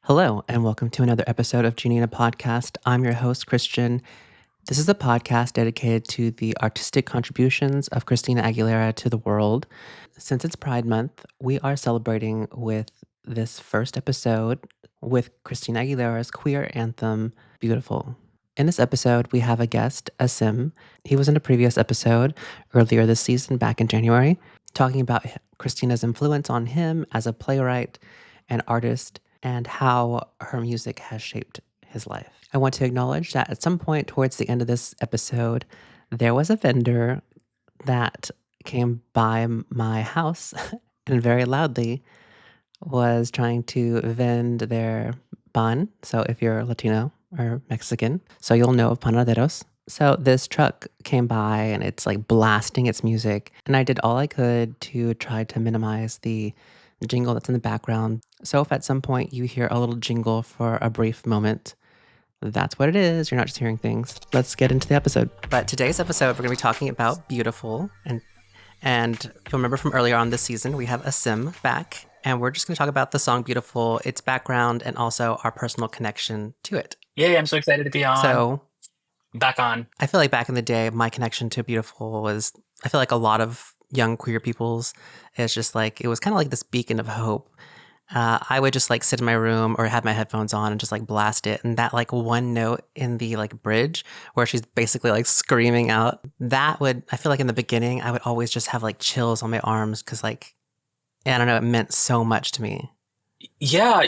Hello, and welcome to another episode of Genie in a Podcast. I'm your host, Christian. This is a podcast dedicated to the artistic contributions of Christina Aguilera to the world. Since it's Pride Month, we are celebrating with this first episode with Christina Aguilera's queer anthem, Beautiful. In this episode, we have a guest, Asim. He was in a previous episode earlier this season, back in January, talking about Christina's influence on him as a playwright and artist and how her music has shaped his life. I want to acknowledge that at some point towards the end of this episode, there was a vendor that came by my house and very loudly was trying to vend their pan. So if you're Latino or Mexican, so you'll know of panaderos. So this truck came by and it's like blasting its music. And I did all I could to try to minimize the jingle that's in the background. So if at some point you hear a little jingle for a brief moment, that's what it is. You're not just hearing things. Let's get into the episode. But today's episode, we're going to be talking about Beautiful. And you'll remember from earlier on this season, we have Asim back. And we're just going to talk about the song Beautiful, its background, and also our personal connection to it. Yay, I'm so excited to be on. So, back on. I feel like back in the day, my connection to Beautiful was, I feel like a lot of young queer people's is just like, it was kind of like this beacon of hope. I would just like sit in my room or have my headphones on and just like blast it. And that like one note in the like bridge where she's basically like screaming out, that would, I feel like in the beginning, I would always just have like chills on my arms because like, I don't know, it meant so much to me. Yeah,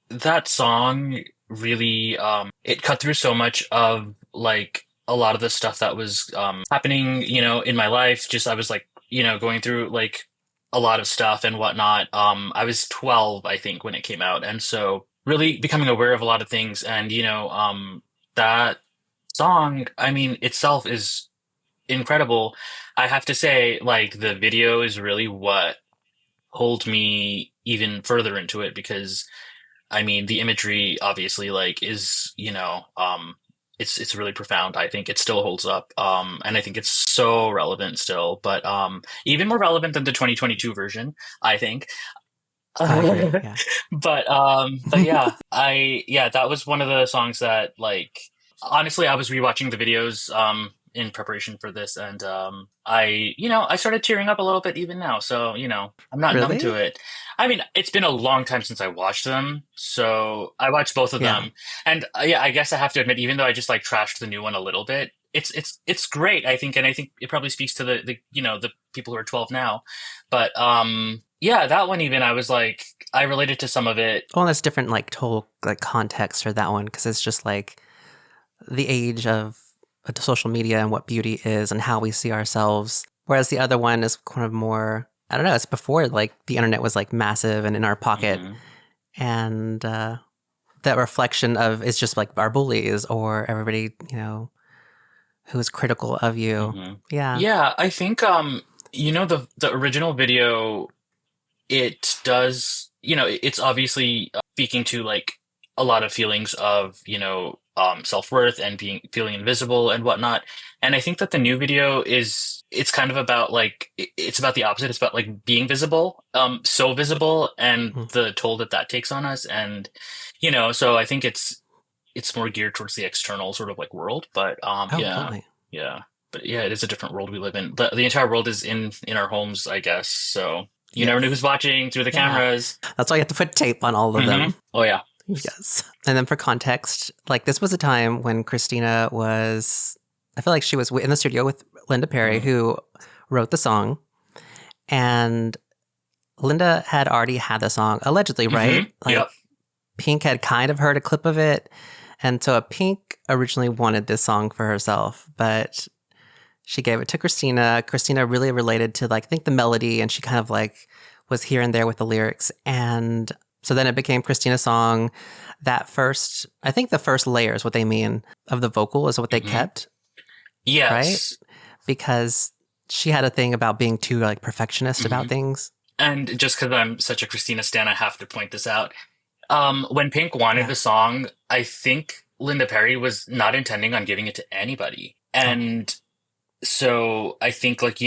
that song really, it cut through so much of like a lot of the stuff that was happening, in my life. Just I was like, going through like a lot of stuff and whatnot. I was 12, I think, when it came out. And so really becoming aware of a lot of things. And, that song, I mean, itself is incredible. I have to say, like, the video is really what hold me even further into it because I mean the imagery obviously like is it's really profound. I think it still holds up, and I think it's so relevant still, but even more relevant than the 2022 version, I think. I agree, yeah. But yeah, that was one of the songs that like honestly I was rewatching the videos in preparation for this, and I started tearing up a little bit even now. So I'm not numb to Really? it. I mean, it's been a long time since I watched them, so I watched both of Yeah. them, and yeah, I guess I have to admit, even though I just like trashed the new one a little bit, it's great. I think, and I think it probably speaks to the people who are 12 now, but yeah, that one even I was like I related to some of it. Well, that's different, like total like context for that one because it's just like the age of social media and what beauty is and how we see ourselves. Whereas the other one is kind of more, I don't know, it's before like the internet was like massive and in our pocket. Mhm. And that reflection of it's just like our bullies or everybody, who's critical of you. Mhm. Yeah. Yeah, I think the original video, it does, it's obviously speaking to like a lot of feelings of, self-worth and feeling invisible and whatnot. And I think that the new video it's kind of about like, it's about the opposite. It's about like being visible, so visible and Mhm. the toll that takes on us. And, so I think it's more geared towards the external sort of like world, but Oh, yeah, totally. yeah. But yeah, it is a different world we live in. The entire world is in our homes, I guess. So you never know Yes. who's watching through the Yeah. cameras. That's why you have to put tape on all of Mhm. them. Oh yeah. Yes. And then for context, like this was a time when Christina was, I feel like she was in the studio with Linda Perry, Mhm. who wrote the song. And Linda had already had the song, allegedly, right? Mhm. Like Yep. Pink had kind of heard a clip of it. And so Pink originally wanted this song for herself, but she gave it to Christina. Christina really related to like, I think the melody, and she kind of like was here and there with the lyrics. And so then it became Christina's song. That first, I think the first layer is what they mean of the vocal is what they Mhm. kept, Yes. right? Because she had a thing about being too like perfectionist about Mhm. things. And just because I'm such a Christina stan, I have to point this out. When Pink wanted Yeah. the song, I think Linda Perry was not intending on giving it to anybody. And so I think like,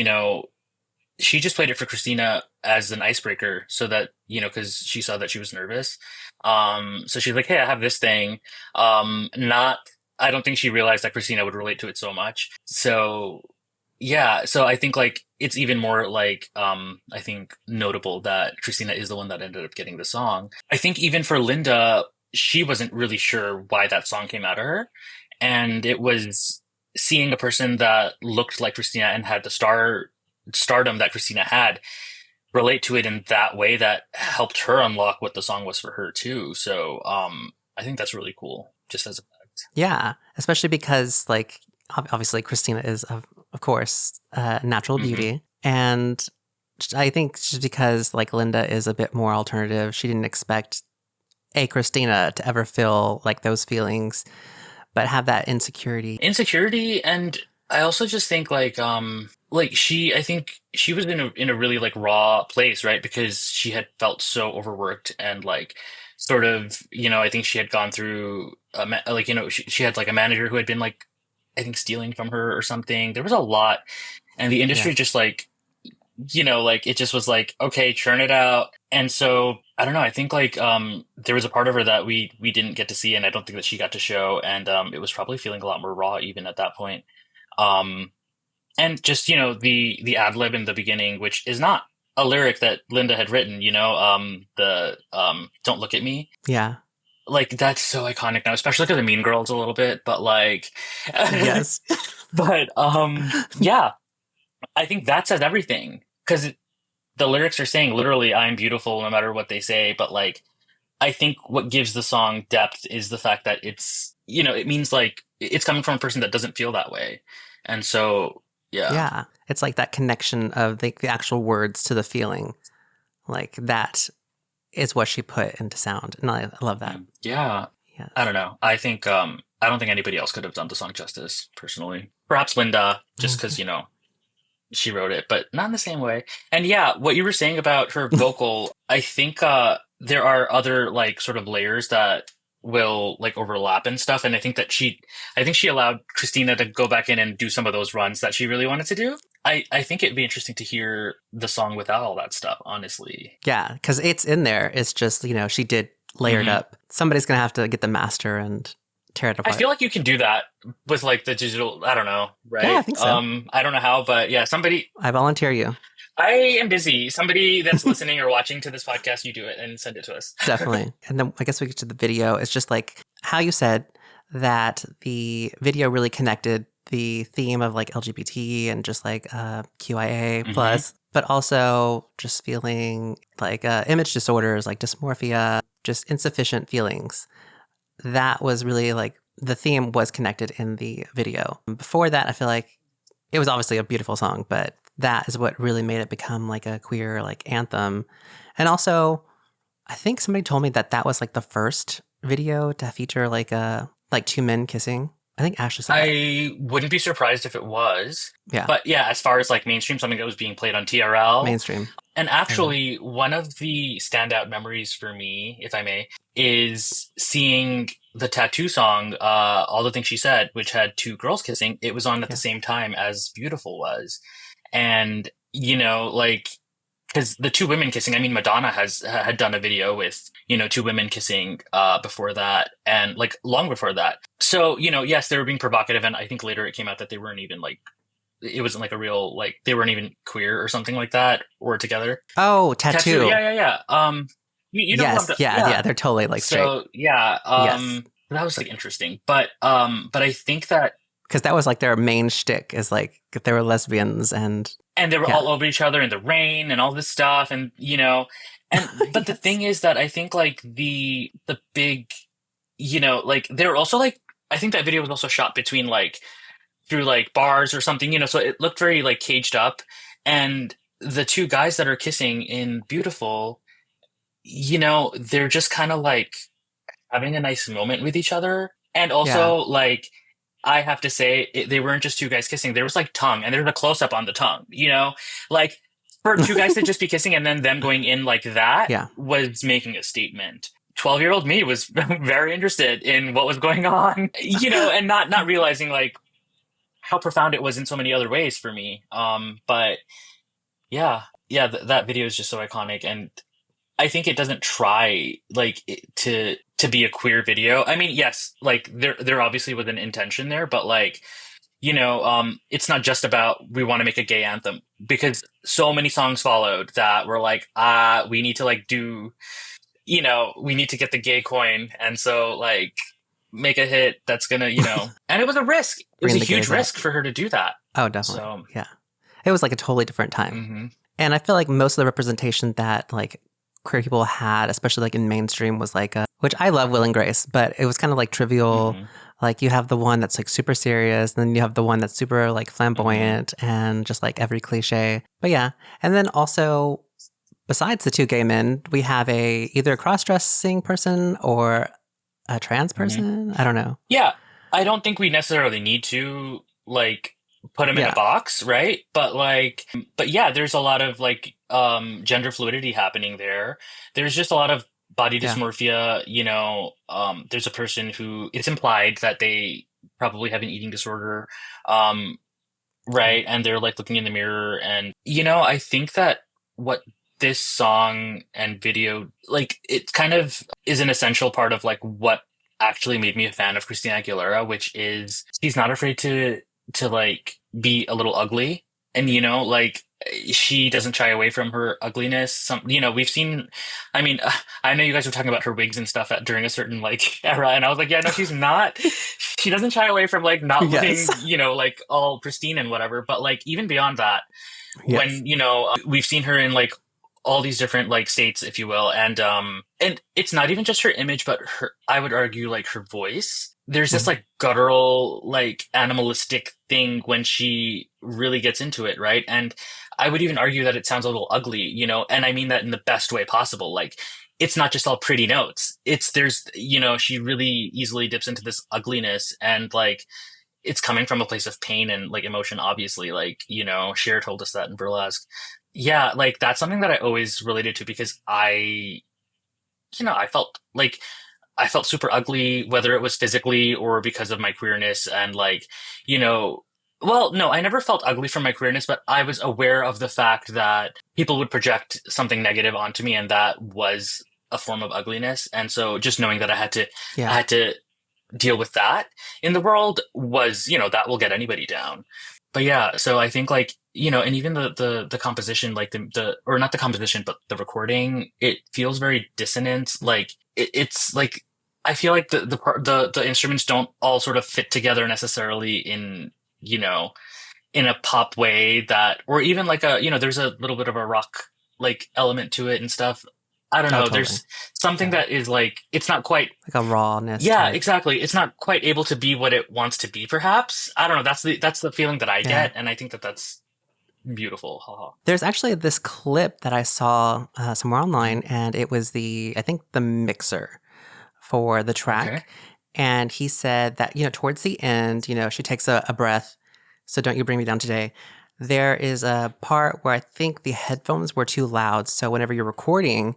she just played it for Christina as an icebreaker so that, because she saw that she was nervous. So she's like, hey, I have this thing. Not, I don't think she realized that Christina would relate to it so much. So yeah, so I think like it's even more like I think notable that Christina is the one that ended up getting the song. I think even for Linda, she wasn't really sure why that song came out of her. And it was seeing a person that looked like Christina and had the stardom that Christina had relate to it in that way that helped her unlock what the song was for her too. So I think that's really cool, just as a fact. Yeah, especially because like obviously Christina is of course natural Hmm. beauty, and I think just because like Linda is a bit more alternative, she didn't expect a Christina to ever feel like those feelings, but have that insecurity. Insecurity, and I also just think like she, I think she was in a really like raw place, right? Because she had felt so overworked and like sort of, I think she had gone through like she had like a manager who had been like I think stealing from her or something. There was a lot, and the Yeah, industry just like like it just was like, okay, churn it out. And so I don't know, I think like there was a part of her that we didn't get to see, and I don't think that she got to show, and it was probably feeling a lot more raw even at that point. Um and just, the ad lib in the beginning, which is not a lyric that Linda had written, the don't look at me. yeah, Like that's so iconic now, especially because of Mean Girls a little bit, but like yes, but yeah, I think that says everything because the lyrics are saying literally I'm beautiful no matter what they say, but like I think what gives the song depth is the fact that it's, it means like it's coming from a person that doesn't feel that way. And so yeah. yeah. It's like that connection of the actual words to the feeling, like that is what she put into sound, and I love that. Yeah, I Yes. don't know. I think I don't think anybody else could have done the song justice personally. Perhaps Linda, just because, Okay. she wrote it, but not in the same way. And yeah, what you were saying about her vocal, I think there are other like sort of layers that will like overlap and stuff. And I think she allowed Christina to go back in and do some of those runs that she really wanted to do. I think it'd be interesting to hear the song without all that stuff, honestly. Yeah, because it's in there. It's just, she did layer it Hmm. up. Somebody's going to have to get the master and tear it I apart. feel like you can do that with like the digital, I don't know, Yeah, I right? think so. I don't know how, but yeah, somebody, I volunteer you. I am busy. Somebody that's listening or watching to this podcast, you do it and send it to us. Definitely. And then I guess we get to the video. It's just like how you said that the video really connected the theme of like LGBT and just like QIA Hmm. plus, but also just feeling like image disorders like dysmorphia, just insufficient feelings. That was really like the theme was connected in the video. Before that, I feel like it was obviously a beautiful song, but that is what really made it become like a queer like anthem. And also, I think somebody told me that that was like the first video to feature like two men kissing. I think Ashley said that. I wouldn't be surprised if it was. Yeah, But yeah, as far as like mainstream, something that was being played on TRL. mainstream And era. actually, one of the standout memories for me, if I may, is seeing the Tattoo song, All the Things She Said, which had two girls kissing. It was on at the Yeah, same time as Beautiful was. And, like, because the two women kissing, I mean, Madonna had done a video with, two women kissing before that and like long before that. So, yes, they were being provocative. And I think later it came out that they weren't even like, it wasn't like a real, like, they weren't even queer or something like that or together. oh, Tattoo. tattoo. Yeah, yeah, yeah. You know who I'm, Yes, yeah, yeah. yeah, they're totally like straight. So yeah, Yes, that was like interesting. But I think that, because that was like their main shtick is like they were lesbians and and they were yeah, all over each other in the rain and all this stuff and but the yes, thing is that I think like the big, like they were also like, I think that video was also shot between like through like bars or something, so it looked very like caged up. And the two guys that are kissing in Beautiful, they're just kind of like having a nice moment with each other. And yeah, also, like, I have to say, they weren't just two guys kissing. There was like tongue, and there was a close up on the tongue, Like, for two guys to just be kissing and then them going in like that yeah, was making a statement. 12-year-old me was very interested in what was going on, and not realizing like how profound it was in so many other ways for me. But yeah, yeah, that video is just so iconic. And I think it doesn't try like to be a queer video. I mean, yes, like there obviously was an intention there, but like it's not just about we want to make a gay anthem because so many songs followed that were like, we need to like do, we need to get the gay coin, and so like make a hit that's gonna, and it was a risk. It was a Bringing the huge gays out. risk for her to do that. Oh, definitely. So, Yeah. It was like a totally different time. hmm And I feel like most of the representation that like queer people had, especially like in mainstream, was like, which I love Will and Grace, but it was kind of like trivial. hmm Like you have the one that's like super serious, and then you have the one that's super like hmm flamboyant and just like every cliche. But yeah. And then also, besides the two gay men, we have either a cross-dressing person or a trans hmm person. I don't know. Yeah, I don't think we necessarily need to like put him in a Yeah. box, right? But yeah, there's a lot of like gender fluidity happening there. There's just a lot of body Yeah. dysmorphia, there's a person who it's implied that they probably have an eating disorder, um, Right. right? And they're like looking in the mirror and I think that what this song and video like it kind of is an essential part of like what actually made me a fan of Christina Aguilera, which is she's not afraid to like be a little ugly. And like she doesn't shy away from her ugliness. We've seen, I mean, I know you guys were talking about her wigs and stuff during a certain like era, and I was like, yeah, no, she's not. She doesn't shy away from like not looking, Yes. like all pristine and whatever. But like even beyond that, Yes. when we've seen her in like all these different like states, if you will, and it's not even just her image, but her, I would argue, like her voice. There's this Mhm. like guttural, like animalistic thing when she really gets into it, right? And I would even argue that it sounds a little ugly, and I mean that in the best way possible. Like it's not just all pretty notes. There's, she really easily dips into this ugliness, and like it's coming from a place of pain and like emotion, obviously. Like, Cher told us that in Burlesque. Yeah, like that's something that I always related to because I felt like I felt super ugly, whether it was physically or because of my queerness. And like, you know, well, no, I never felt ugly from my queerness, but I was aware of the fact that people would project something negative onto me, and that was a form of ugliness. And so just knowing that I Yeah. had to deal with that in the world was, that will get anybody down. But yeah, so I think like, and even the composition, like or not the composition, but the recording, it feels very dissonant. Like it's like, I feel like the instruments don't all sort of fit together necessarily in, you know, in a pop way that, or even like there's a little bit of a rock like element to it and stuff. I don't Oh, know. totally. There's something Yeah. that is like, it's not quite. Like a rawness Yeah, type. exactly. It's not quite able to be what it wants to be, perhaps. I don't know. That's the feeling that I Yeah. get, and I think that that's beautiful. Haha. There's actually this clip that I saw somewhere Mhm. online, and it was I think the mixer for the Okay. track. And he said that, towards the end, she takes a breath. So don't you bring me down today. There is a part where I think the headphones were too loud. So whenever you're recording,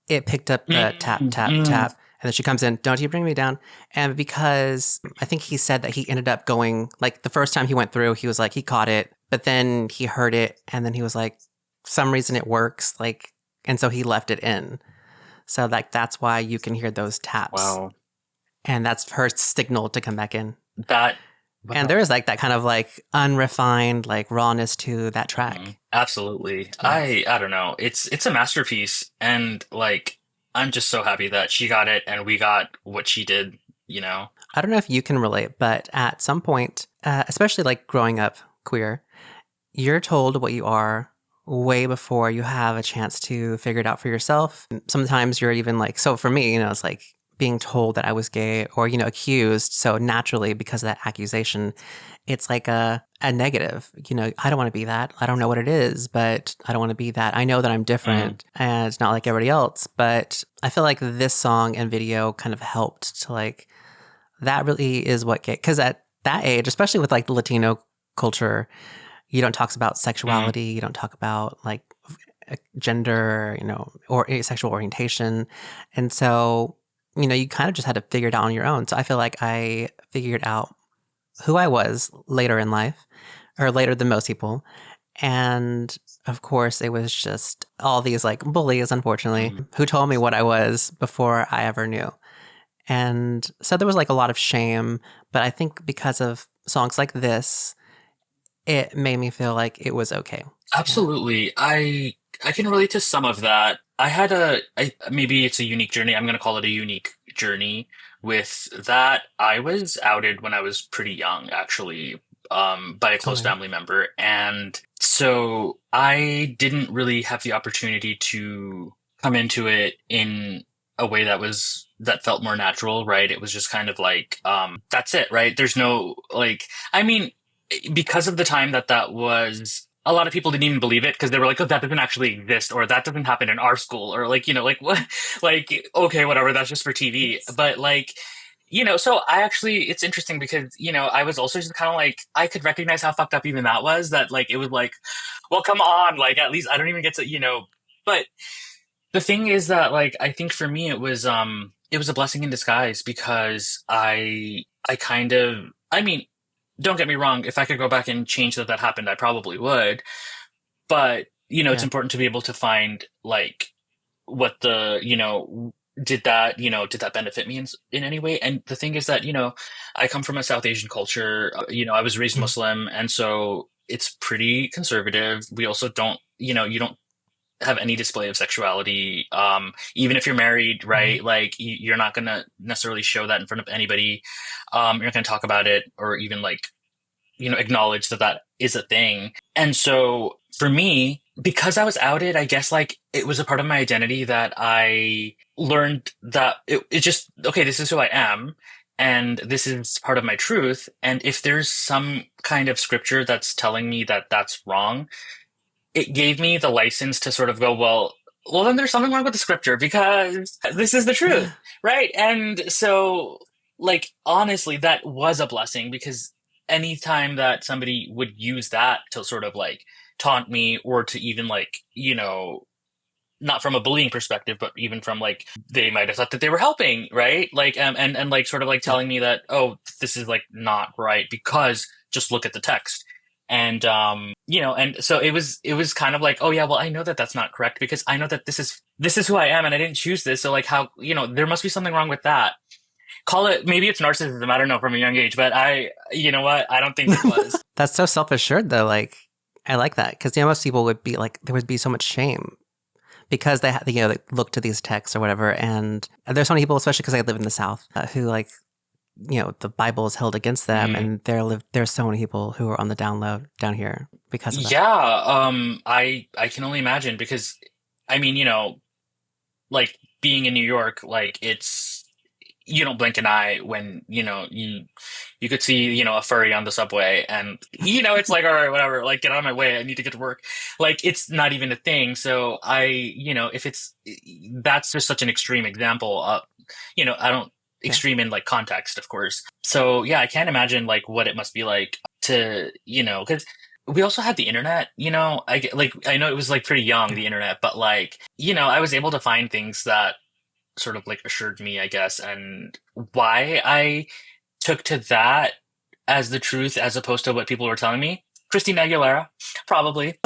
it picked up the tap, Mm, tap, mm, tap. And then she comes in, don't you bring me down? And because I think he said that he ended up going, like the first time he went through, he was like, he caught it, but then he heard it. And then he was like, some reason it works. Like, and so he left it in. So like, that's why you can hear those taps. wow. And that's her signal to come back in. That. And Wow. there is like that kind of like unrefined, like rawness to that track. Absolutely. Yes. I don't know. It's a masterpiece, and like I'm just so happy that she got it and we got what she did. You know. I don't know if you can relate, but at some point, especially like growing up queer, you're told what you are way before you have a chance to figure it out for yourself. Sometimes you're even like, so for me, it's like being told that I was gay or, accused. So naturally, because of that accusation, it's like a negative. I don't want to be that. I don't know what it is, but I don't want to be that. I know that I'm Mm, different and it's not like everybody else. But I feel like this song and video kind of helped to like, that really is what gay, because at that age, especially with like the Latino culture, you don't talk about mm, sexuality, you don't talk about like gender, or sexual orientation. And so, you kind of just had to figure it out on your own. So I feel like I figured out who I was later in life, or later than most people. And of course, it was just all these like bullies, unfortunately, Mm. who told me what I was before I ever knew. And so there was like a lot of shame. But I think because of songs like this, it made me feel like it was okay. Yeah. Absolutely. I can relate to some of that. I had maybe it's a unique journey. I'm going to call it a unique journey with that. I was outed when I was pretty young, actually, by a close Okay. family member. And so I didn't really have the opportunity to come into it in a way that felt more natural, right? It was just kind of like, that's it, right? There's no, like, I mean, because of the time that was, a lot of people didn't even believe it because they were like, oh, that doesn't actually exist, or that doesn't happen in our school, or like, like what, like, okay, whatever, that's just for TV. But like, so I actually, it's interesting because, I was also just kind of like, I could recognize how fucked up even that was, that like, it was like, well, come on, like, at least I don't even get to, but the thing is that like, I think for me, it was a blessing in disguise because I kind of, I mean, don't get me wrong, if I could go back and change that happened, I probably would. But, it's Yeah. important to be able to find like what did that benefit me in any way? And the thing is that, I come from a South Asian culture. I was raised Mm. Muslim, and so it's pretty conservative. We also don't, you don't have any display of sexuality. Even if you're married, Mhm. right? Like you're not going to necessarily show that in front of anybody. You're not going to talk about it or even like, acknowledge that is a thing. And so for me, because I was outed, I guess like it was a part of my identity that I learned that it just, okay, this is who I am. And this is part of my truth. And if there's some kind of scripture that's telling me that that's wrong, it gave me the license to sort of go, well, then there's something wrong with the scripture because this is the truth, right? And so, like, honestly, that was a blessing because anytime that somebody would use that to sort of like taunt me or to even like, not from a bullying perspective, but even from like they might have thought that they were helping, right? Like, and like sort of like Yeah. telling me that, oh, this is like not right because just look at the text. And and so it was kind of like, oh yeah, well, I know that that's not correct because I know that this is who I am and I didn't choose this. So like how, there must be something wrong with that. Call it, maybe it's narcissism, I don't know, from a young age, but you know what, I don't think it was. That's so self assured, though. Like, I like that because most people would be like, there would be so much shame because they look to these texts or whatever. And there's so many people, especially because I live in the South, who like, the Bible is held against them. Mhm. And there's so many people who are on the down low down here because of that. Yeah, I can only imagine because I mean, like being in New York, like it's you don't blink an eye when, you could see, a furry on the subway and it's like, all right, whatever, like get out of my way, I need to get to work. Like it's not even a thing. So if it's that's just such an extreme example of, I don't Yeah. extreme in like context, of course. So yeah, I can't imagine like what it must be like to, because we also had the internet, I know it was like pretty young, Yeah. the internet, but like, I was able to find things that sort of like assured me, I guess, and why I took to that as the truth as opposed to what people were telling me. Christina Aguilera, probably,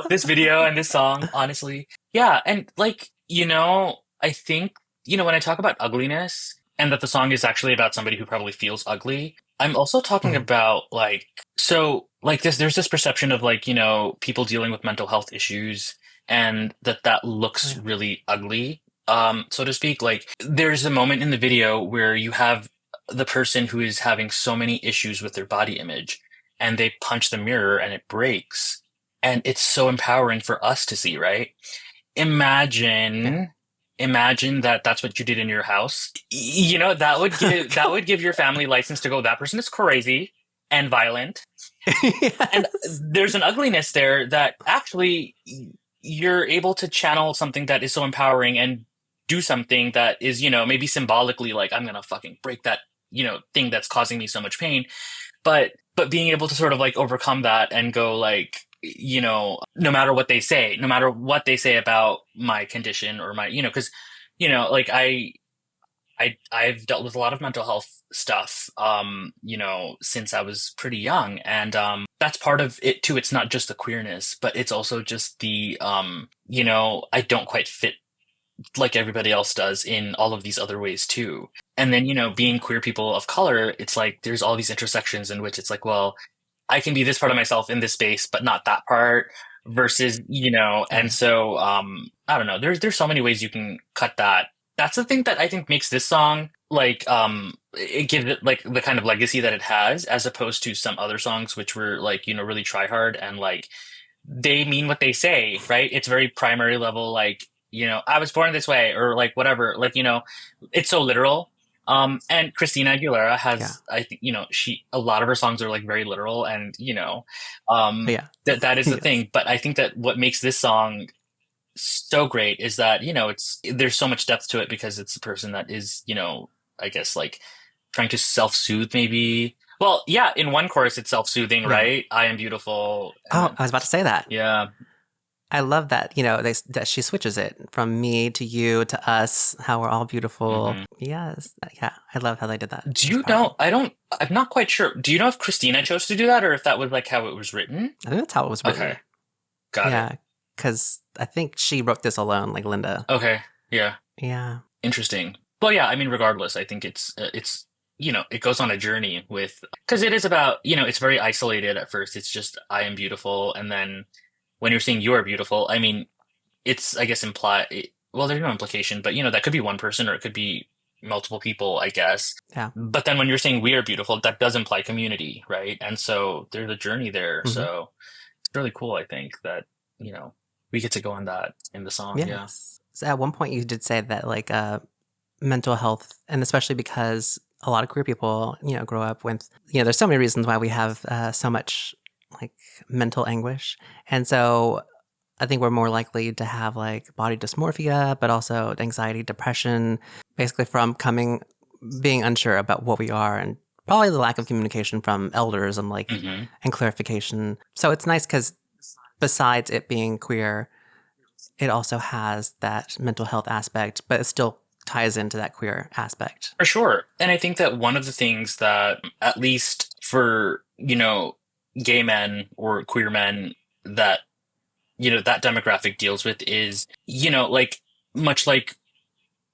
this video and this song, honestly. Yeah. And like, I think, when I talk about ugliness and that the song is actually about somebody who probably feels ugly, I'm also talking Mhm. about like, so like there's this perception of like, people dealing with mental health issues and that Oh, looks yeah. really ugly, so to speak. Like there's a moment in the video where you have the person who is having so many issues with their body image and they punch the mirror and it breaks. And it's so empowering for us to see, right? Yeah. Imagine, imagine that that's what you did in your house. That would give your family license to go, that person is crazy and violent. And Yes. there's an ugliness there that actually you're able to channel something that is so empowering and do something that is, maybe symbolically like, I'm gonna fucking break that, thing that's causing me so much pain. But being able to sort of like overcome that and go like, no matter what they say, no matter what they say about my condition or my, because, like I've dealt with a lot of mental health stuff, since I was pretty young, and that's part of it too. It's not just the queerness, but it's also just the I don't quite fit like everybody else does in all of these other ways too. And then, being queer people of color, it's like there's all these intersections in which it's like, well, I can be this part of myself in this space, but not that part versus, Oh and yeah. so I don't know. There's so many ways you can cut that. That's the thing that I think makes this song like it gives it like the kind of legacy that it has as opposed to some other songs which were like, really try hard and like they mean what they say, right? It's very primary level, like, I was born this way or like whatever, like, it's so literal. And Christina Aguilera Yeah. has, I think, a lot of her songs are like very literal and, Oh yeah. that is the Yes. thing. But I think that what makes this song so great is that, there's so much depth to it because it's a person that is, I guess like trying to self-soothe maybe. Well, yeah, in one chorus it's self-soothing, Yeah. right? I am beautiful. And Oh, then I was about to say that. yeah. I love that, that she switches it from me to you to us, how we're all beautiful. Hmm. Yes. Yeah. I love how they did that. Do It's you know? powerful. I'm not quite sure. Do you know if Christina chose to do that or if that was like how it was written? I think that's how it was Okay, written. got it. Yeah. Because I think she wrote this alone, like Linda. Okay, yeah, Yeah. interesting. Well, yeah, I mean, regardless, I think it's it goes on a journey with because it is about it's very isolated at first. It's just I am beautiful, and then when you're saying you are beautiful, I mean, it's I guess well, there's no implication, but that could be one person or it could be multiple people, I guess. Yeah. But then when you're saying we are beautiful, that does imply community, right? And so there's a journey there. Hmm. So it's really cool, I think, that, you know, we get to go on that in the song. Yeah. Yes. So at one point, you did say that, like, mental health, and especially because a lot of queer people, grow up with, there's so many reasons why we have so much like mental anguish. And so I think we're more likely to have like body dysmorphia, but also anxiety, depression, basically from being unsure about what we are, and probably the lack of communication from elders and like, Hmm. and clarification. So it's nice because besides it being queer, it also has that mental health aspect, but it still ties into that queer aspect. For sure. And I think that one of the things that, at least for, gay men or queer men, that, that demographic deals with is, like, much like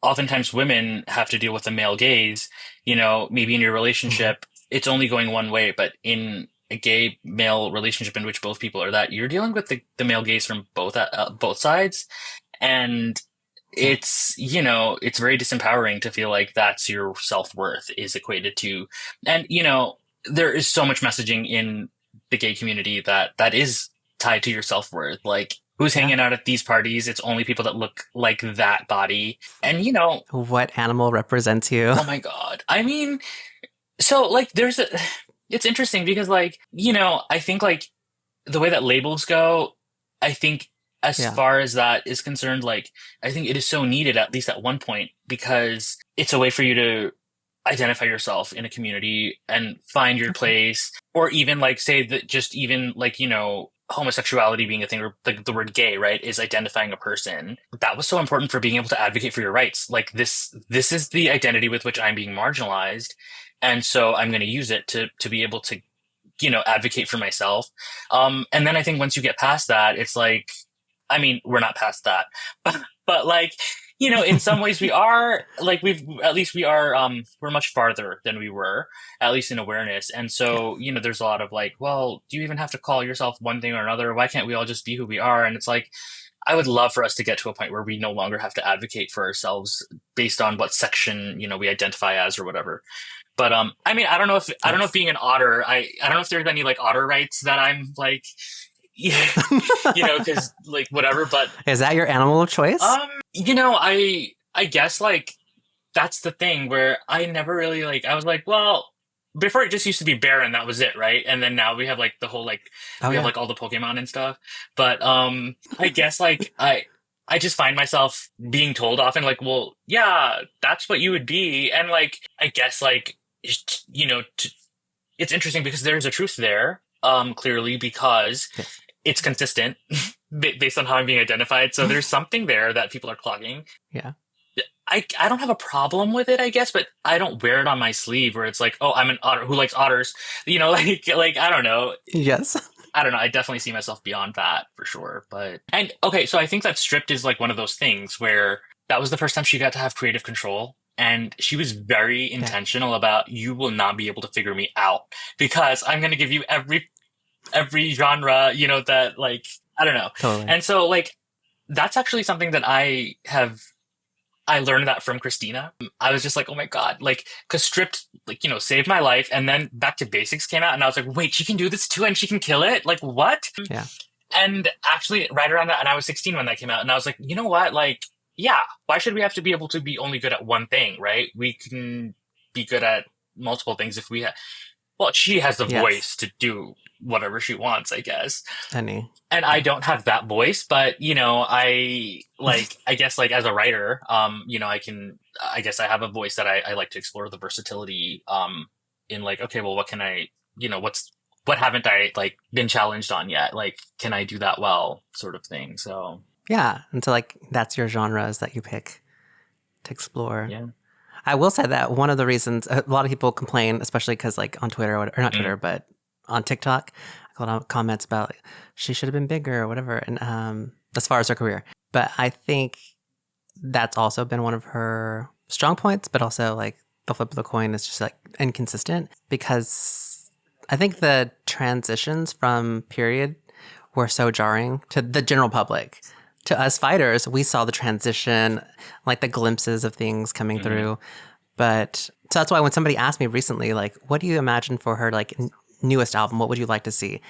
oftentimes women have to deal with the male gaze, maybe in your Hmm. relationship, it's only going one way, but in a gay male relationship in which both people are that, you're dealing with the male gaze from both sides. And Yeah. it's very disempowering to feel like that's your self-worth is equated to. And, there is so much messaging in the gay community that is tied to your self-worth. Like, who's Yeah. hanging out at these parties? It's only people that look like that body. And, What animal represents you? oh my God. I mean, so like it's interesting because like, I think like the way that labels go, I think as Yeah. far as that is concerned, like I think it is so needed at least at one point because it's a way for you to identify yourself in a community and find your Okay. place, or even like say that just even like homosexuality being a thing, or the word gay, right, is identifying a person. That was so important for being able to advocate for your rights. Like this is the identity with which I'm being marginalized, and so I'm going to use it to be able to advocate for myself. And then I think once you get past that, it's like, I mean, we're not past that, but like, in some ways we are, like, we're much farther than we were, at least in awareness. And Yeah. so, there's a lot of like, well, do you even have to call yourself one thing or another? Why can't we all just be who we are? And it's like, I would love for us to get to a point where we no longer have to advocate for ourselves based on what section, we identify as or whatever. But I mean, I don't know if Yes. being an otter, I don't know if there's any like otter rights that I'm like, yeah, because like whatever. But Is that your animal of choice? I guess like that's the thing where I never really like. I was like, well, before it just used to be bear and that was it, right? And then now we have like the whole like Oh we have yeah. like all the Pokemon and stuff. But I guess like I just find myself being told often like, well, yeah, that's what you would be, and like I guess like you know t it's interesting because there's a truth there, clearly because Yes. it's consistent based on how I'm being identified. So there's something there that people are clogging. Yeah. I don't have a problem with it, I guess, but I don't wear it on my sleeve where it's like, oh, I'm an otter who likes otters. Like I don't know. Yes. I don't know. I definitely see myself beyond that for sure. But and okay, so I think that Stripped is like one of those things where that was the first time she got to have creative control. And she was very Yeah, intentional about you will not be able to figure me out because I'm gonna give you every genre, that like I don't know. totally. And so like that's actually something that I learned that from Christina. I was just like, oh my God, like, because Stripped, like, saved my life. And then Back to Basics came out, and I was like, wait, she can do this too, and she can kill it? Like, what? Yeah. And actually, right around that, and I was 16 when that came out, and I was like, you know what? Like, yeah, why should we have to be able to be only good at one thing, right? We can be good at multiple things if we have. Well, she has the Yes. voice to do whatever she wants, I guess. Any. And I Yeah. don't have that voice, but I guess like as a writer, I guess I have a voice that I like to explore the versatility, in like, okay, well, what can I, what haven't I like been challenged on yet? Like, can I do that well, sort of thing. So Yeah. And so, like, that's your genres that you pick to explore. yeah. I will say that one of the reasons a lot of people complain, especially because, like, on Twitter, or not Mm, Twitter, but on TikTok, a lot of comments about like, she should have been bigger or whatever. And as far as her career, but I think that's also been one of her strong points, but also like the flip of the coin is just like inconsistent because I think the transitions from period were so jarring to the general public. To us fighters, we saw the transition, like the glimpses of things coming mm, through. But so that's why when somebody asked me recently, like, what do you imagine for her like newest album? What would you like to see?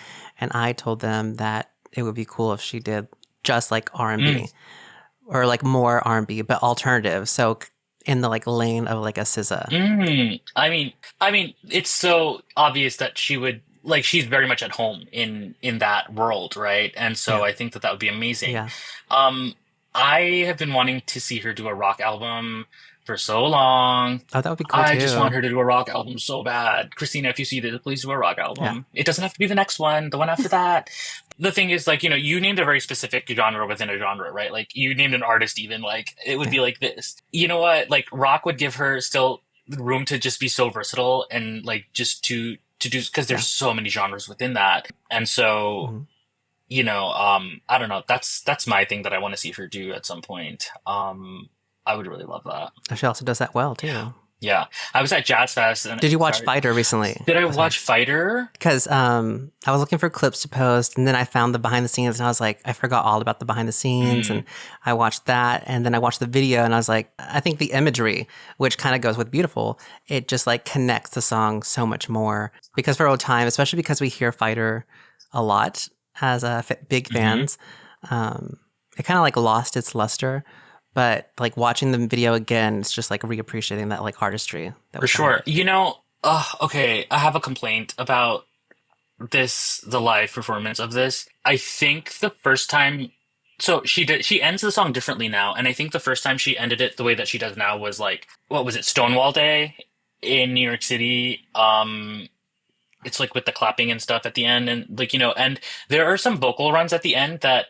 And I told them that it would be cool if she did just like R and mm, B or like more R&B, but alternative. So in the like lane of like a SZA. I mean, it's so obvious that she would like she's very much at home in that world, right? And so Yeah. I think that that would be amazing. Yeah. Um, I have been wanting to see her do a rock album for so long. Oh, that would be cool I just want too. her to do a rock album so bad. Christina, if you see this, please do a rock Yeah. album. It doesn't have to be the next one, the one after that. The thing is, like, you named a very specific genre within a genre, right? Like, you named an artist, even, like, it would Yeah. be like this. You know what? Like, rock would give her still room to just be so versatile and, like, just to do, because Yeah. there's so many genres within that. And so, Mhm. I don't know. That's my thing that I want to see her do at some point. I would really love that. She also does that well Yeah. too. Yeah. I was at Jazz Fest and Did you watch sorry. Fighter recently? Did I Oh, sorry. watch Fighter? Because I was looking for clips to post, and then I found the behind the scenes, and I was like, I forgot all about the behind the scenes, and Mm, I watched that, and then I watched the video, and I was like, I think the imagery, which kind of goes with beautiful, it just like connects the song so much more. Because for a time, especially because we hear Fighter a lot as big hmm. fans, it kind of like lost its luster. But like watching the video again, it's just like reappreciating that like artistry that For was behind sure. it. Okay, I have a complaint about the live performance of this. I think the first time, so she ends the song differently now, and I think the first time she ended it the way that she does now was like, what was it, Stonewall Day in New York City? It's like with the clapping and stuff at the end, and like, and there are some vocal runs at the end that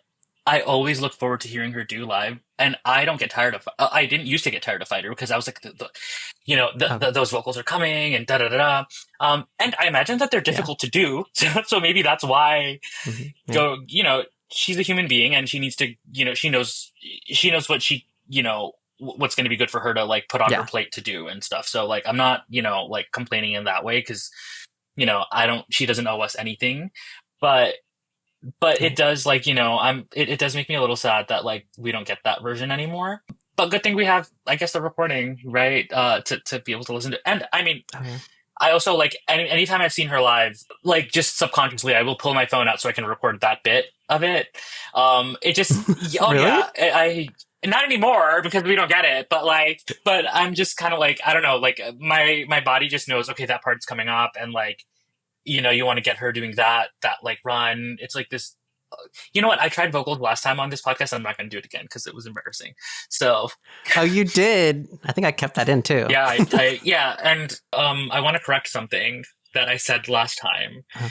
I always look forward to hearing her do live. And I don't get tired of. I didn't used to get tired of Fighter because I was like, Okay. those vocals are coming and da da da da. And I imagine that they're Yeah. difficult to do, so maybe that's why. Yeah. She's a human being and she needs to, she knows what what's going to be good for her to like put on her Yeah. plate to do and stuff. So like, I'm not, like complaining in that way because I don't. She doesn't owe us anything, but it Right. does like it does make me a little sad that like we don't get that version anymore. But good thing we have, I guess, the recording, right? To be able to listen to. And I mean, Oh yeah. I also like anytime I've seen her live, like just subconsciously, I will pull my phone out so I can record that bit of it. It just, oh Really? yeah, not anymore because we don't get it, but I'm just kind of like, I don't know, like my body just knows, okay, that part's coming up, and like, you want to get her doing that like run. It's like this. You know what? I tried vocals last time on this podcast. I'm not going to do it again because it was embarrassing. So Oh, you did. I think I kept that in too. yeah, yeah, and I want to correct something that I said last time. Uh,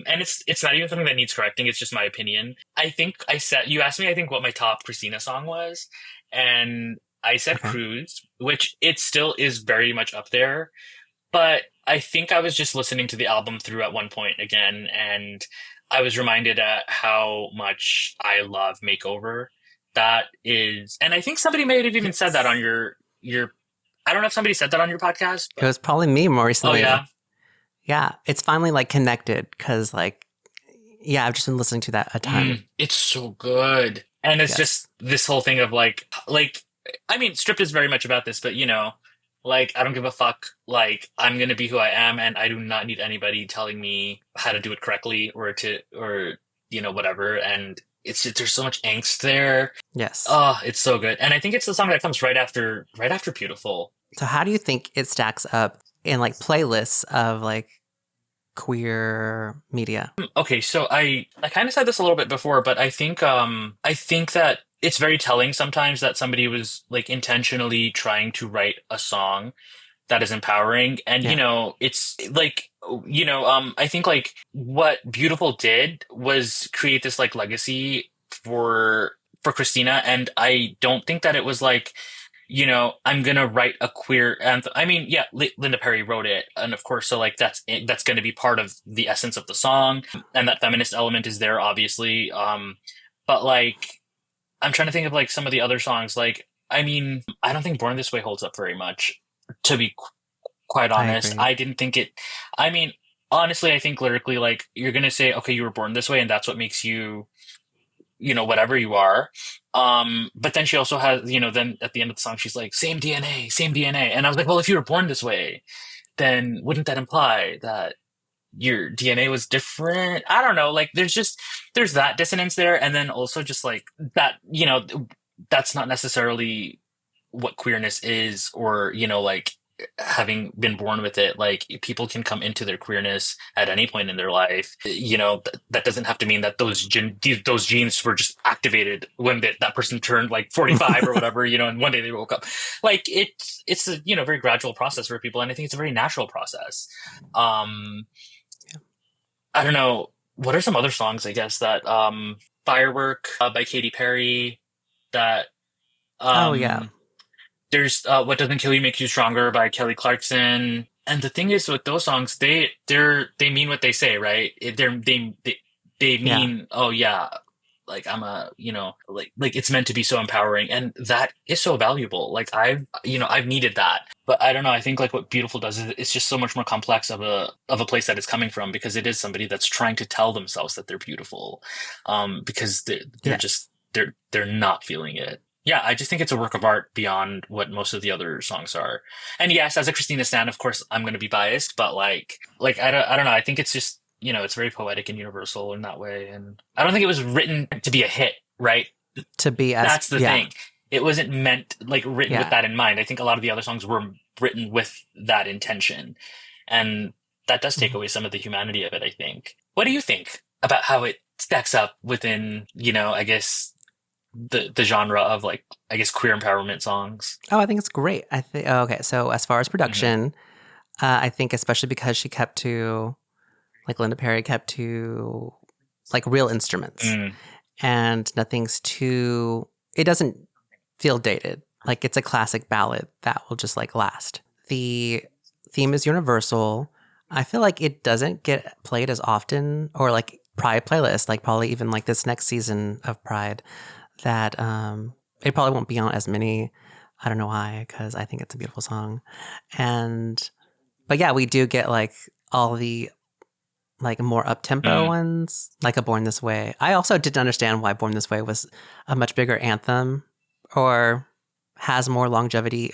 And it's not even something that needs correcting. It's just my opinion. I think I said you asked me. I think what my top Christina song was, and I said Okay. Cruise, which it still is very much up there. But I think I was just listening to the album through at one point again, and I was reminded at how much I love Makeover. That is, and I think somebody may have even said that on Yes. your. I don't know if somebody said that on your podcast, It but was probably me more oh yeah, recently. Yeah, it's finally like connected because like yeah, I've just been listening to that a ton. it's so good, and it's Yes. just this whole thing of like I mean, Stripped is very much about this, but like I don't give a fuck. Like I'm gonna be who I am, and I do not need anybody telling me how to do it correctly or whatever. And it's just, there's so much angst there. Yes. Oh, it's so good, and I think it's the song that comes right after Beautiful. So how do you think it stacks up in like playlists of like queer media? Okay, so I kind of said this a little bit before, but I think that it's very telling sometimes that somebody was like intentionally trying to write a song that is empowering. And Yeah. it's like I think like what Beautiful did was create this like legacy for Christina. And I don't think that it was like I'm gonna write a queer anthem. I mean, yeah, Linda Perry wrote it, and of course, so like that's going to be part of the essence of the song, and that feminist element is there, obviously. But like, I'm trying to think of like some of the other songs. Like, I mean, I don't think Born This Way holds up very much, to be quite I honest. agree. I didn't think it. I mean, honestly, I think lyrically, like, you're gonna say, okay, you were born this way, and that's what makes you whatever you are. But then she also has, then at the end of the song, she's like, same DNA, same DNA. And I was like, well, if you were born this way, then wouldn't that imply that your DNA was different? I don't know. Like, there's that dissonance there. And then also just like that, that's not necessarily what queerness is, or, like, having been born with it. Like, people can come into their queerness at any point in their life. That doesn't have to mean that those genes were just activated when that person turned like 45 or whatever, and one day they woke up. Like, it's a very gradual process for people, and I think it's a very natural process. um I don't know, what are some other songs, I guess, that Firework by Katy Perry, that Oh yeah. um there's What Doesn't Kill You Makes You Stronger by Kelly Clarkson. And the thing is with those songs, they mean what they say, right? They Yeah. mean, oh yeah, like I'm a, like it's meant to be so empowering, and that is so valuable. Like I've needed that. But I don't know, I think like what Beautiful does is it's just so much more complex of a place that it's coming from, because it is somebody that's trying to tell themselves that they're beautiful, because they're Yes. just they're not feeling it. Yeah, I just think it's a work of art beyond what most of the other songs are. And yes, as a Christina stan, of course, I'm going to be biased, but like I don't know. I think it's just it's very poetic and universal in that way. And I don't think it was written to be a hit, right? To be as That's the yeah. thing. It wasn't meant like written with Yeah. that in mind. I think a lot of the other songs were written with that intention, and that does take Mhm. away some of the humanity of it, I think. What do you think about how it stacks up within, I guess the genre of, like, I guess, queer empowerment songs? Oh, I think it's great. I think okay, so as far as Hmm. production, I think especially because she kept to like Linda Perry kept to like real instruments Mm. and nothing's too it doesn't feel dated. Like it's a classic ballad that will just like last. The theme is universal. I feel like it doesn't get played as often or like Pride playlist, like probably even like this next season of Pride that it probably won't be on as many. I don't know why, because I think it's a beautiful song. And but yeah, we do get like all the like more up tempo Mm. ones, like a Born This Way. I also didn't understand why Born This Way was a much bigger anthem or has more longevity,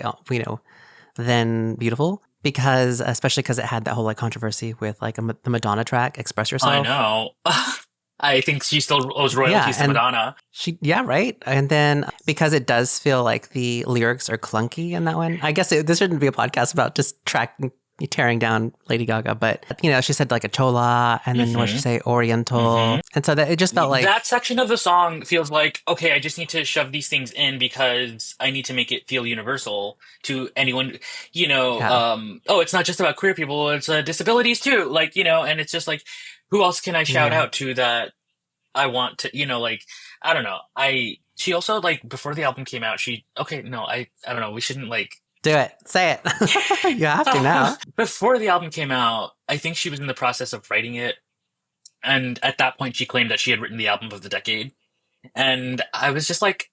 than Beautiful. Because, especially because it had that whole like controversy with like the Madonna track, Express I Yourself. know. I think she still owes Yeah. royalties to And Madonna. yeah, right. And then because it does feel like the lyrics are clunky in that one, I guess this shouldn't be a podcast about just tearing down Lady Gaga, but she said like a chola, and then what she Hmm. say, Hmm. Oriental, and so that it just felt That like, section of the song feels like, okay, I just need to shove these things in because I need to make it feel universal to anyone, yeah, oh, it's not just about queer people, it's disabilities too. Like, and it's just like, who else can I shout yeah, out to that I want to, like, I don't know. She also like before the album came out, she okay, no, I don't know, we shouldn't like Do it. Say it. You have to now. before the album came out, I think she was in the process of writing it. And at that point she claimed that she had written the album of the decade. And I was just like,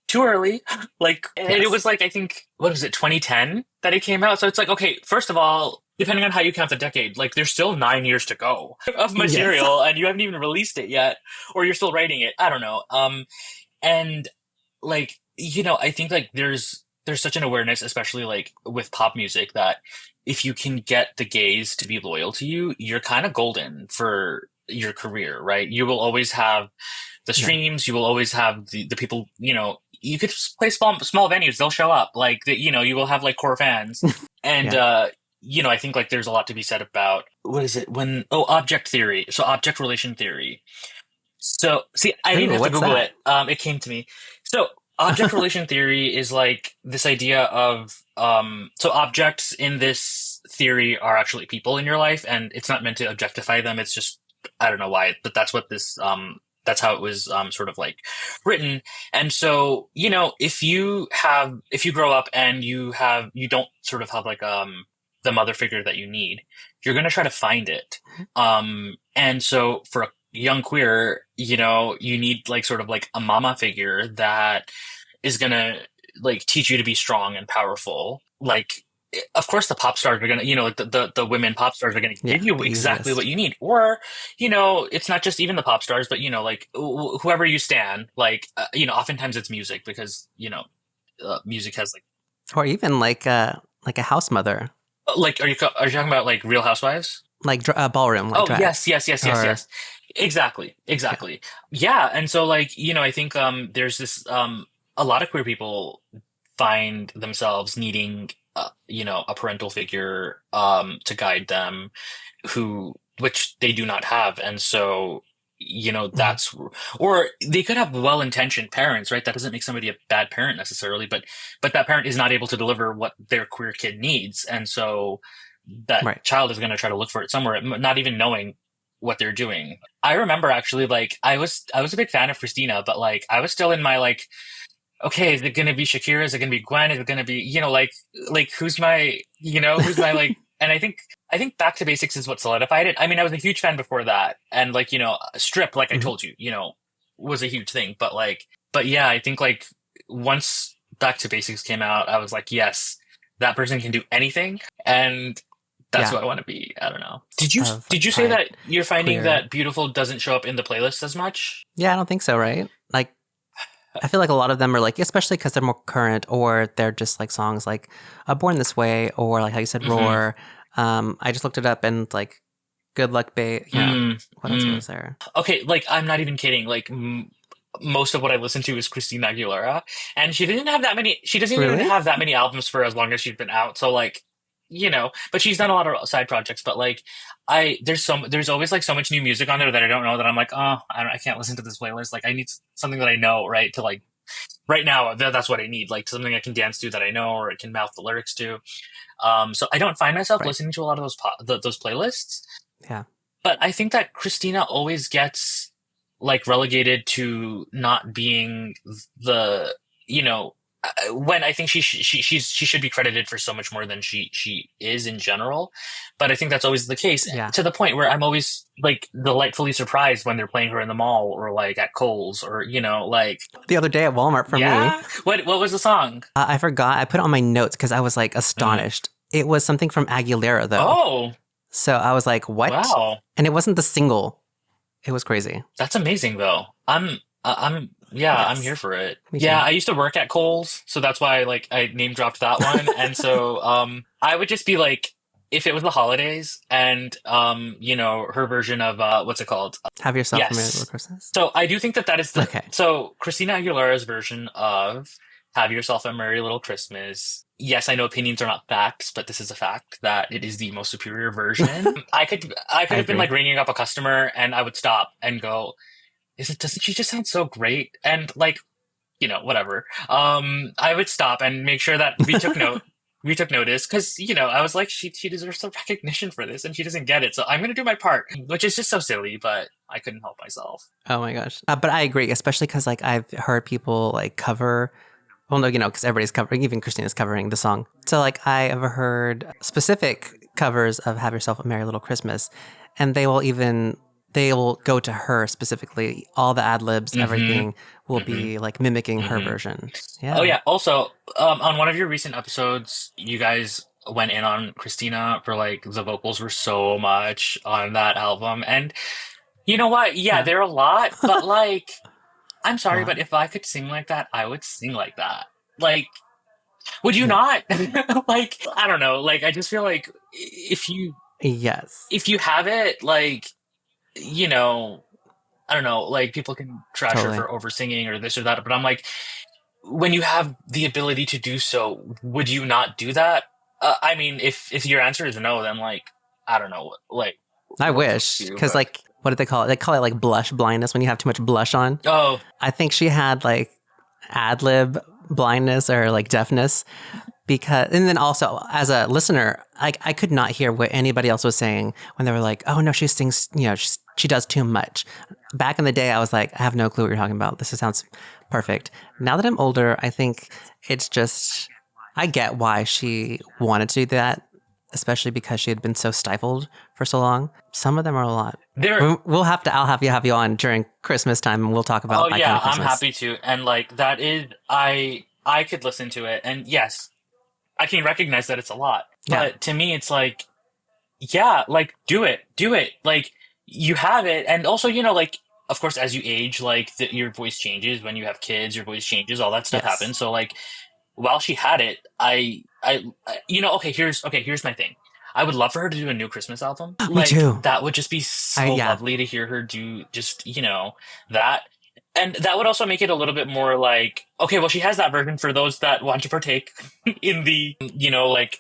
too early. Like, and it Yes. was like, I think, what was it, 2010 that it came out? So it's like, okay, first of all, depending on how you count the decade, like, there's still 9 years to go of Yes. material and you haven't even released it yet, or you're still writing it. I don't know. And like, I think like there's such an awareness, especially like with pop music, that if you can get the gays to be loyal to you, you're kind of golden for your career, right? You will always have the Yeah. streams, you will always have the people, you could just play small venues, they'll show up. Like you will have like core fans. And Yeah. I think like there's a lot to be said about what is it when object theory. So object relation theory. So see, I didn't Ooh, have to what's Google that? it. It came to me. So object relation theory is like this idea of so objects in this theory are actually people in your life, and it's not meant to objectify them. It's just I don't know why, but that's what this that's how it was sort of like written. And so, if you grow up and you don't sort of have like the mother figure that you need, you're going to try to find it. And so for a young queer, you need like sort of like a mama figure that is going to like teach you to be strong and powerful. Like, of course the pop stars are going to, like the women pop stars are going to Yeah. give you The exactly easiest. what you need. Or, it's not just even the pop stars, but, like whoever you stan, like, oftentimes it's music because, music has Or even like a house mother, like, are you talking about like Real Housewives? like ballroom, like Oh, drag. yes, yes, yes, yes, Or yes. Exactly, yeah. exactly. Yeah, and so like, I think there's this a lot of queer people find themselves needing a parental figure to guide them which they do not have. And so Mhm. that's or they could have well-intentioned parents, right? That doesn't make somebody a bad parent necessarily, but that parent is not able to deliver what their queer kid needs. And so that Right. child is going to try to look for it somewhere, not even knowing what they're doing. I remember actually, like, I was a big fan of Christina, but like I was still in my like, okay, is it going to be Shakira? Is it going to be Gwen? Is it going to be, like who's my like? And I think Back to Basics is what solidified it. I mean, I was a huge fan before that, and like Strip, like I Hmm. told you, was a huge thing. But yeah, I think like once Back to Basics came out, I was like, yes, that person can do anything, and that's Yeah. what I want to be. I don't know. Did you Of did you say pride, that you're finding queer. that Beautiful doesn't show up in the playlist as much? Yeah, I don't think so. Right. Like I feel like a lot of them are like, especially because they're more current, or they're just like songs like "Born This Way" or like how you said Mm-hmm. "Roar." I just looked it up and like "Good Luck, Babe." Yeah. What else Mm-hmm. was there? Okay, like I'm not even kidding. Like most of what I listen to is Christina Aguilera, and she didn't have that many. She doesn't even Really? have that many albums for as long as she's been out. So like, but she's done a lot of side projects. But like, there's always like so much new music on there that I don't know that I'm like, oh, I can't listen to this playlist. Like, I need something that I know, right? To like right now, that's what I need. Like something I can dance to that I know or I can mouth the lyrics to. So I don't find myself Right. listening to a lot of those playlists. Yeah. But I think that Christina always gets like relegated to not being the, when I think she should be credited for so much more than she is in general. But I think that's always the case, Yeah. to the point where I'm always like delightfully surprised when they're playing her in the mall or like at Kohl's or like, The other day at Walmart for me, yeah. What was the song? I forgot. I put it on my notes because I was like Mm. astonished. It was something from Aguilera though. Oh, So I was like, what? wow. And it wasn't the single. It was crazy. That's amazing though. Yeah, I'm here Yes. for it. Me Yeah, too. I used to work at Kohl's, so that's why like I name dropped that one. And so I would just be like, if it was the holidays and her version of what's it called? Have yourself a Merry Little Yes. Christmas. So I do think that is the Okay. so Christina Aguilera's version of Have Yourself a Merry Little Christmas. Yes, I know opinions are not facts, but this is a fact that it is the most superior version. I could I have been like agree. ringing up a customer and I would stop and go, doesn't she just sound so great? And like, whatever. I would stop and make sure that we took note. we took notice because I was like, she deserves some recognition for this, and she doesn't get it. So I'm gonna do my part, which is just so silly, but I couldn't help myself. Oh my gosh. But I agree, especially because like I've heard people like cover. Well, no, because everybody's covering, even Christina's covering the song. So like I have heard specific covers of "Have Yourself a Merry Little Christmas," and they will go to her specifically. All the ad libs, Mm-hmm. everything will Mm-hmm. be like mimicking her Mm-hmm. version. Oh Yeah. yeah. Also, on one of your recent episodes, you guys went in on Christina for like the vocals were so much on that album, and you know what? Yeah, Yeah. they're a lot, but like, I'm A sorry, lot. but if I could sing like that, I would sing like that. Like, would you Yeah. not? Like, I don't know. Like, I just feel like if you Yes. if you have it, like, you know, I don't know, like people can trash her Totally. for over singing or this or that, but I'm like, when you have the ability to do so, would you not do that? I mean, if your answer is no, then like, I don't know, like, I what floats wish, you, because but like, what do they call it? They call it like blush blindness when you have too much blush on. oh, I think she had like ad lib blindness or like deafness because, and then also as a listener, I could not hear what anybody else was saying when they were like, oh no, she sings, she does too much. Back in the day, I was like, I have no clue what you're talking about. This sounds perfect. Now that I'm older, I think it's just, I get why she wanted to do that, especially because she had been so stifled for so long. Some of them are a lot. there. I'll have you on during Christmas time and we'll talk Oh about that kind yeah, of I'm Christmas. happy to, and like that is, I could listen to it, and yes, I can recognize that it's a lot, Yeah. but to me, it's like, yeah, like do it, like you have it, and also like of course as you age, like your voice changes when you have kids, your voice changes, all that stuff Yes. happens. So like while she had it, okay, here's my thing. I would love for her to do a new Christmas album. Me Like too. that would just be so Yeah. lovely to hear her do just, that. And that would also make it a little bit more like, okay, well she has that version for those that want to partake in the, like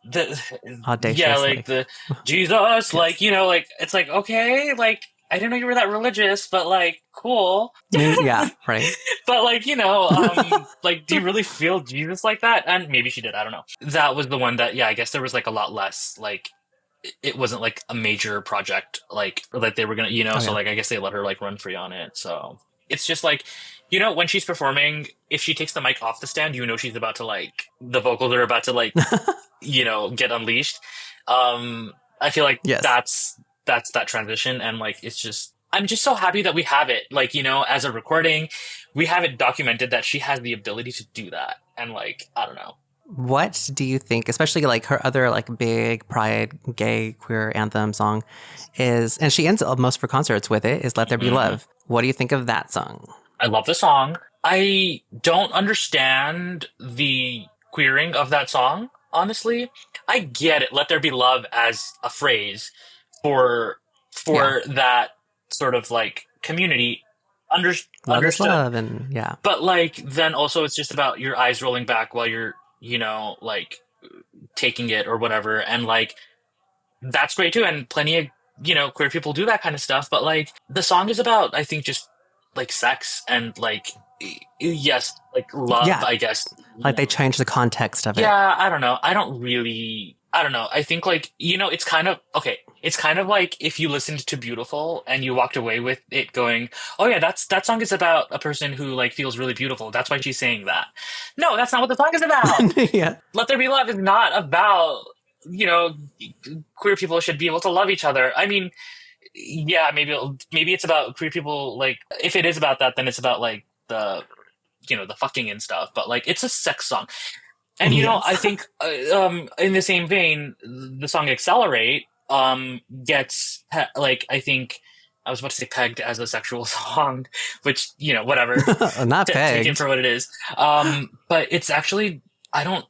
the yeah, Audacious, like like, the Jesus, like, yes. like it's like, okay, like I didn't know you were that religious, but like cool. Yeah, right. But like, like, do you really feel Jesus like that? And maybe she did. I don't know. That was the one that, yeah, I guess there was like a lot less. Like, it wasn't like a major project, like or that they were gonna, Oh, So yeah. like, I guess they let her like run free on it. So it's just like, when she's performing, if she takes the mic off the stand, she's about to like the vocals are about to like, get unleashed. I feel like Yes. that's that transition, and like it's just I'm just so happy that we have it, like as a recording, we have it documented that she has the ability to do that, and like I don't know. What do you think, especially like her other like big pride, gay, queer anthem song is, and she ends most of her concerts with it, is Let There Be Mhm. Love. What do you think of that song? I love the song. I don't understand the queering of that song, honestly. I get it. Let there be love as a phrase for Yeah. that sort of like community. Under, Love is understood. love. And yeah. But like then also it's just about your eyes rolling back while you're, like taking it or whatever. And like that's great too. And plenty of, queer people do that kind of stuff. But like the song is about, I think, just like sex and like yes, like love, Yeah. I guess. Like they changed the context of it. Yeah, I don't know. I don't know. I think like, it's kind of okay. It's kind of like if you listened to Beautiful and you walked away with it going, "Oh yeah, that song is about a person who like feels really beautiful. That's why she's saying that." No, that's not what the song is about. Yeah. Let There Be Love is not about, you know, queer people should be able to love each other. I mean, yeah, maybe it's about queer people. Like, if it is about that, then it's about like the fucking and stuff. But like, it's a sex song, and I Yes. think in the same vein, the song "Accelerate" gets like I think. I was about to say pegged as a sexual song, which, whatever. Not Take it pegged. for what it is. But it's actually, I don't,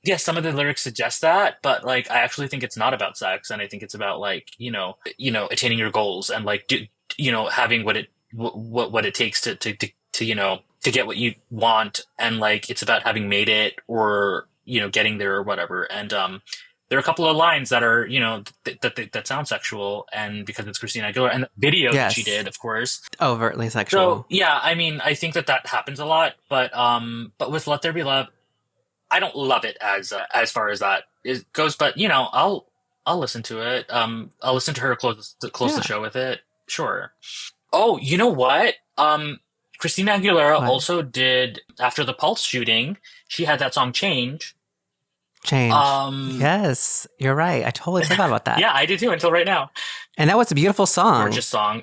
yeah, some of the lyrics suggest that, but like, I actually think it's not about sex. And I think it's about like, attaining your goals and like, having what it takes to get what you want. And like, it's about having made it or, getting there or whatever. And, there are a couple of lines that are, that sound sexual, and because it's Christina Aguilera and the video that she Yes. did, of course. Overtly So sexual. yeah, I mean, I think that happens a lot, but with "Let There Be Love," I don't love it as far as that it goes, but you know, I'll listen to it. I'll listen to her close the Yeah. show with it. Sure. Oh, you know what? Christina Aguilera What? also did after the Pulse shooting. She had that song "Change." Change. Um, Yes, you're right. I totally forgot about that. yeah, I did too until right now. And that was a beautiful song. Gorgeous song.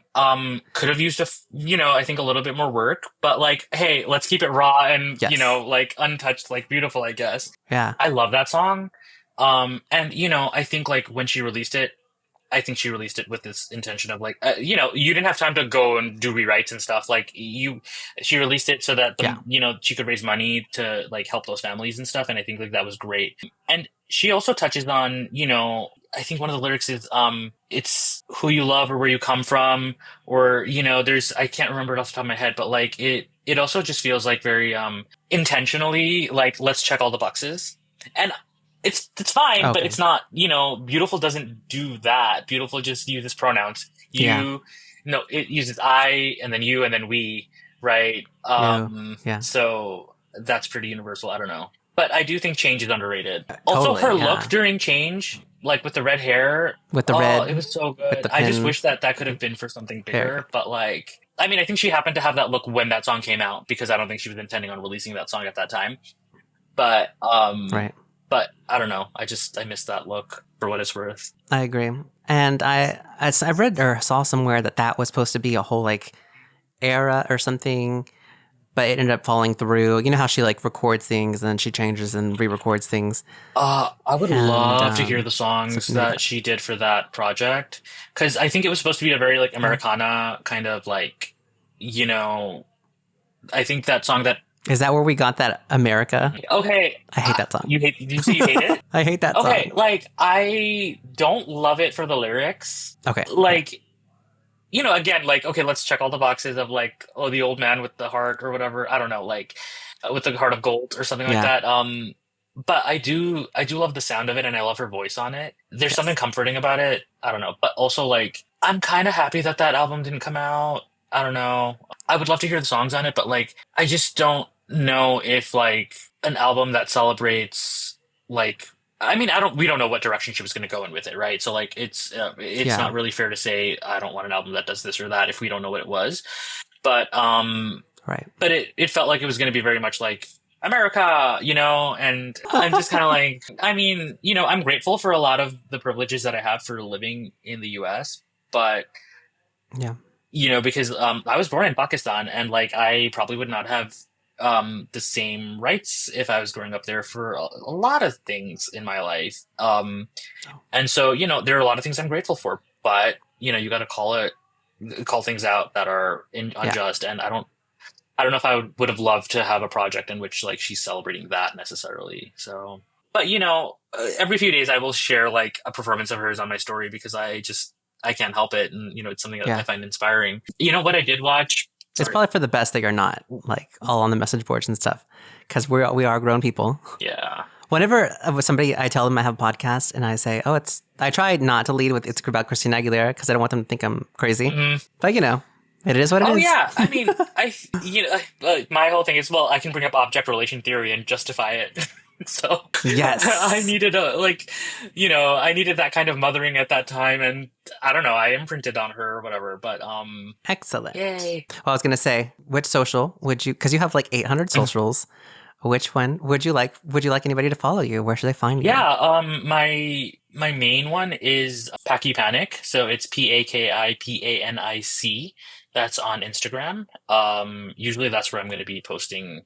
Could have used I think a little bit more work, but like, hey, let's keep it raw and, Yes. like untouched, like beautiful, I guess. Yeah. I love that song. And I think like when she released it, I think she released it with this intention of like, you didn't have time to go and do rewrites and stuff. Like she released it so that Yeah. she could raise money to like help those families and stuff. And I think like that was great. And she also touches on, I think one of the lyrics is, it's who you love or where you come from, or, I can't remember it off the top of my head, but like it also just feels like very, intentionally, like, let's check all the boxes. And it's fine, but Okay. it's not, beautiful doesn't do that. Beautiful just uses pronouns. Yeah. No, it uses I and then you and then we, right? You. Yeah. So that's pretty universal. I don't know. But I do think Change is underrated. Also, her Totally. look Yeah. during Change, like with the red hair, With the oh, red, it was so with good. the I just pin wish that could have been for something hair. bigger. But like, I mean, I think she happened to have that look when that song came out because I don't think she was intending on releasing that song at that time. But Right. but I don't know. I missed that look for what it's worth. I agree. And I read or saw somewhere that was supposed to be a whole like era or something, but it ended up falling through. You know how she like records things and then she changes and re-records things. I would And love to hear the so songs maybe that that. she did for that project because I think it was supposed to be a very like Yeah. Americana kind of like, you know, I think that song that Is that where we got that America? okay, I hate that song. did you say you hate it? I hate that Okay, song. like I don't love it for the lyrics. Okay. Like, again, like, okay, let's check all the boxes of like, oh, the old man with the heart or whatever. I don't know, like, with the heart of gold or something like Yeah. that. But I do love the sound of it, and I love her voice on it. There's something Yes. comforting about it. I don't know, but also like, I'm kind of happy that album didn't come out. I don't know. I would love to hear the songs on it, but like, I just don't know if like an album that celebrates like I mean, we don't know what direction she was going to go in with it, right? So like, it's Yeah. not really fair to say I don't want an album that does this or that if we don't know what it was. But Right. but it felt like it was going to be very much like America, and I'm just kind of like, I mean, I'm grateful for a lot of the privileges that I have for living in the U.S., but Yeah. because I was born in Pakistan, and like I probably would not have the same rights if I was growing up there for a lot of things in my life. And so, there are a lot of things I'm grateful for, but you got to call things out that are unjust. And I don't know if I would have loved to have a project in which like she's celebrating that necessarily. So, but every few days I will share like a performance of hers on my story because I can't help it. And, it's something that I find inspiring. You know what I did watch? It's probably for the best that you're not like all on the message boards and stuff, because we are grown people. Yeah. Whenever somebody, I tell them I have a podcast and I say, I try not to lead with it's about Christina Aguilera because I don't want them to think I'm crazy. Mm-hmm. But it is what it is. Oh yeah, I mean, my whole thing is, well, I can bring up object relation theory and justify it. So yes, I needed I needed that kind of mothering at that time, and I don't know, I imprinted on her or whatever. But excellent. Yay. Well, I was gonna say, which social would you? Because you have like 800 socials. Which one would you like? Would you like anybody to follow you? Where should they find you? Yeah, my main one is Paki Panic. So it's PAKIPANIC. That's on Instagram. Usually that's where I'm going to be posting,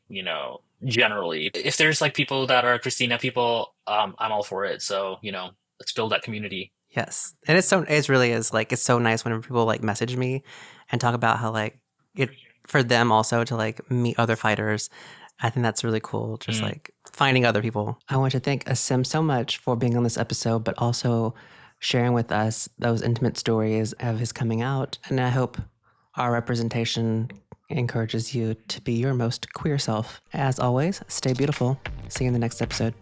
generally. If there's like people that are Christina people, I'm all for it. So, let's build that community. Yes. And it really is like, it's so nice whenever people like message me and talk about how like it for them also to like meet other fighters. I think that's really cool. Just like finding other people. I want to thank Asim so much for being on this episode, but also sharing with us those intimate stories of his coming out. And I hope our representation encourages you to be your most queer self. As always, stay beautiful. See you in the next episode.